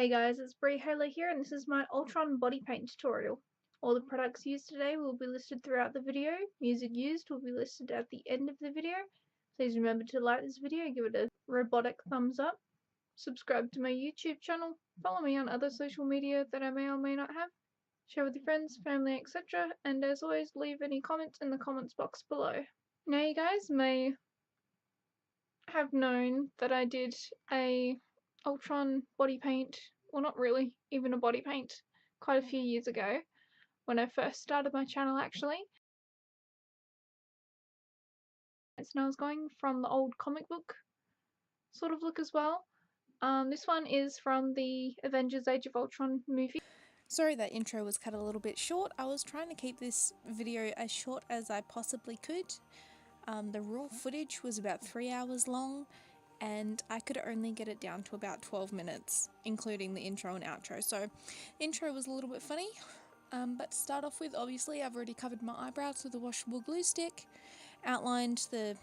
Hey guys, it's Halo here, and this is my Ultron body paint tutorial. All the products used today will be listed throughout the video. Music used will be listed at the end of the video. Please remember to like this video, give it a robotic thumbs up, subscribe to my YouTube channel, follow me on other social media that I may or may not have, share with your friends, family, etc. And as always, leave any comments in the comments box below. Now you guys may have known that I did a Ultron body paint, well not really even a body paint, quite a few years ago when I first started my channel actually. And I was going from the old comic book sort of look as well. This one is from the Avengers Age of Ultron movie. Sorry that intro was cut a little bit short. I was trying to keep this video as short as I possibly could. The raw footage was about 3 hours long and I could only get it down to about 12 minutes, including the intro and outro. So the intro was a little bit funny, but to start off with, obviously I've already covered my eyebrows with a washable glue stick, outlined the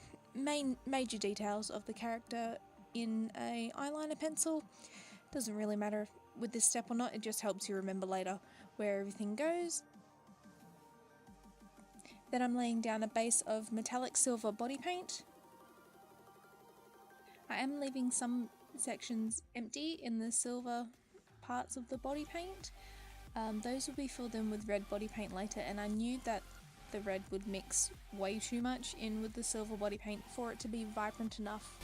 major details of the character in a eyeliner pencil. Doesn't really matter with this step or not, it just helps you remember later where everything goes. Then I'm laying down a base of metallic silver body paint. I am leaving some sections empty in the silver parts of the body paint. Those will be filled in with red body paint later, and I knew that the red would mix way too much in with the silver body paint for it to be vibrant enough.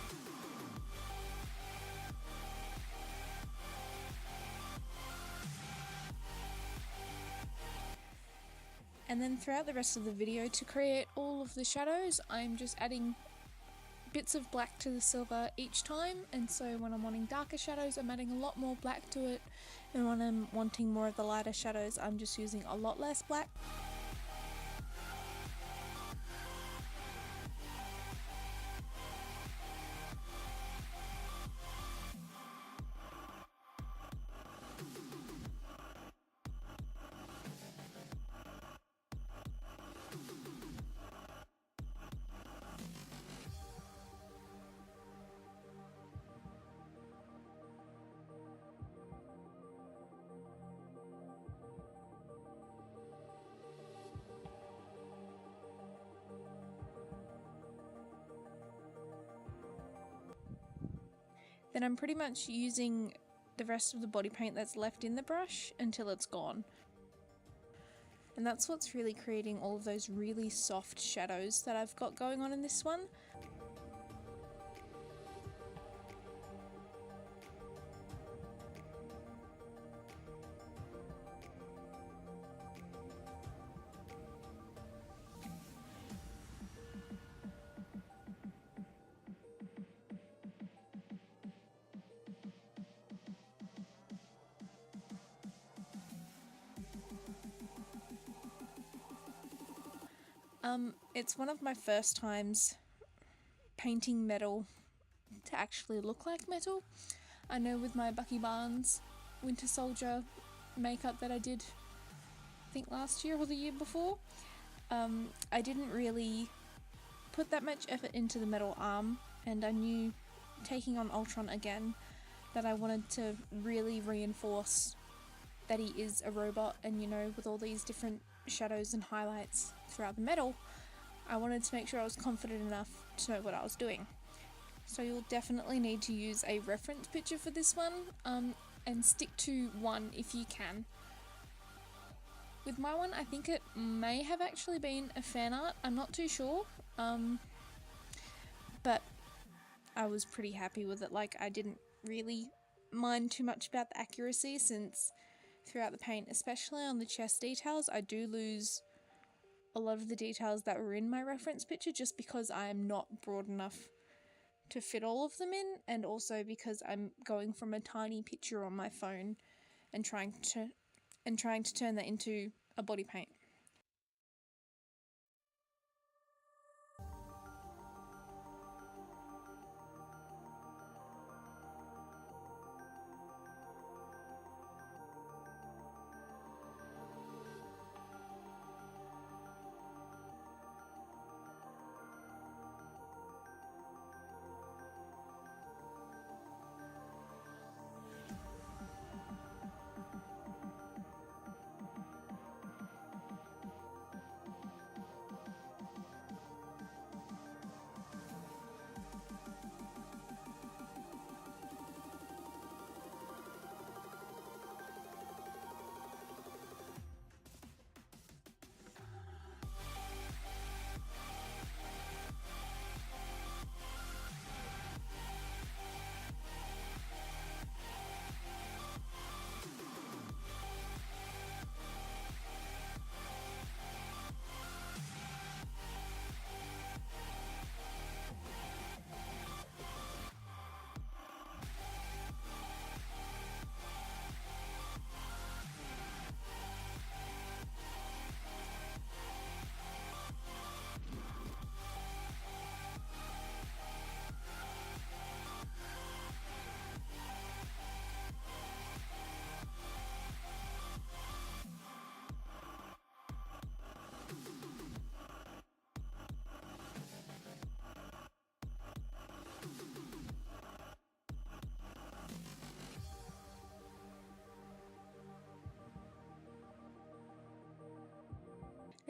And then throughout the rest of the video, to create all of the shadows, I'm just adding bits of black to the silver each time, and so when I'm wanting darker shadows I'm adding a lot more black to it, and when I'm wanting more of the lighter shadows I'm just using a lot less black. Then I'm pretty much using the rest of the body paint that's left in the brush until it's gone. And that's what's really creating all of those really soft shadows that I've got going on in this one. It's one of my first times painting metal to actually look like metal. I know with my Bucky Barnes Winter Soldier makeup that I did, I think last year or the year before, I didn't really put that much effort into the metal arm, and I knew taking on Ultron again that I wanted to really reinforce that he is a robot, and you know, with all these different shadows and highlights throughout the metal, I wanted to make sure I was confident enough to know what I was doing. So you'll definitely need to use a reference picture for this one, and stick to one if you can. With my one, I think it may have actually been a fan art, I'm not too sure, but I was pretty happy with it. Like, I didn't really mind too much about the accuracy, since throughout the paint, especially on the chest details, I do lose a lot of the details that were in my reference picture just because I am not broad enough to fit all of them in, and also because I'm going from a tiny picture on my phone and trying to turn that into a body paint.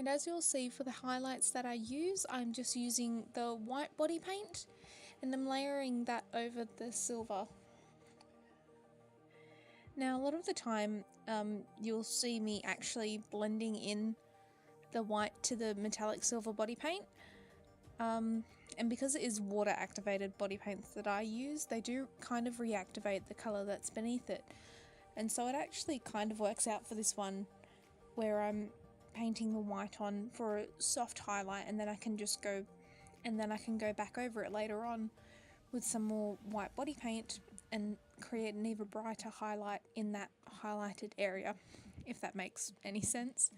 And as you'll see, for the highlights that I use, I'm just using the white body paint and I'm layering that over the silver. Now a lot of the time you'll see me actually blending in the white to the metallic silver body paint. And because it is water activated body paints that I use, they do kind of reactivate the colour that's beneath it. And so it actually kind of works out for this one where I'm painting the white on for a soft highlight, and then I can just go back over it later on with some more white body paint and create an even brighter highlight in that highlighted area, if that makes any sense.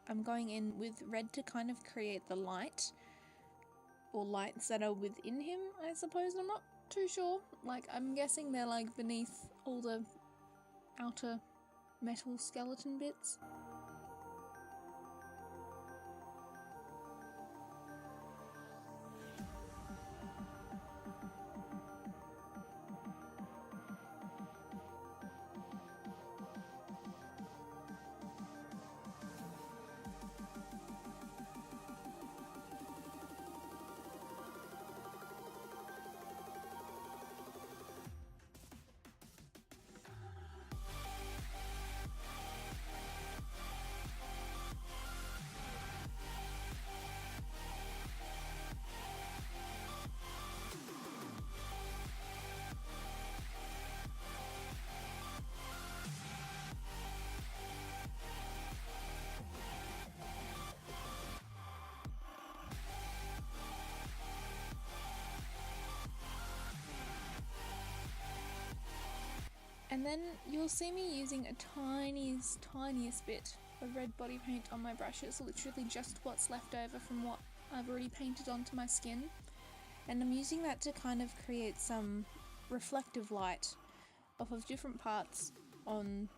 I'm going in with red to kind of create the light, or lights that are within him, I suppose. I'm not too sure. Like, I'm guessing they're like beneath all the outer metal skeleton bits. And then you'll see me using a tiniest bit of red body paint on my brushes, literally just what's left over from what I've already painted onto my skin. And I'm using that to kind of create some reflective light off of different parts on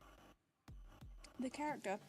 the character.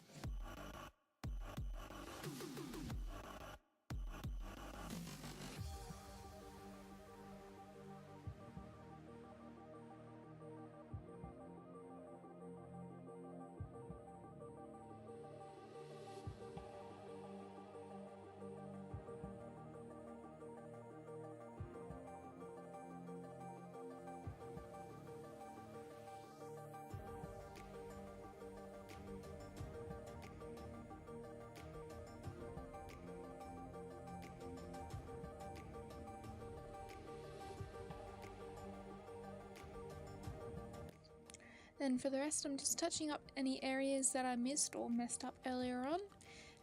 Then for the rest, I'm just touching up any areas that I missed or messed up earlier on,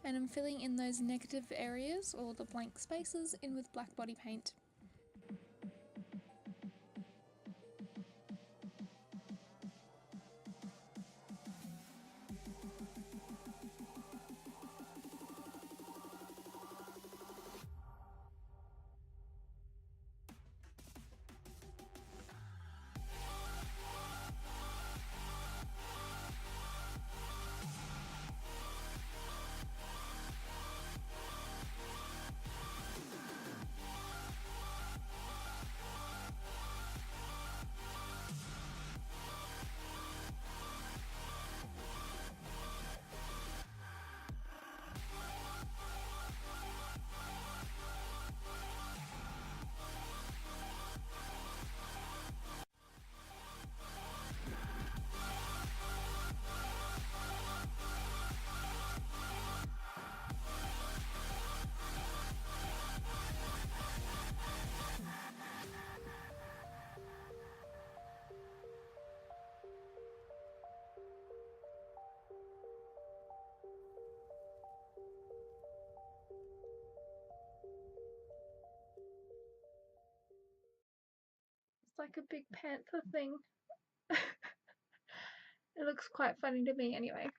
and I'm filling in those negative areas or the blank spaces in with black body paint. like a big panther thing. It looks quite funny to me anyway.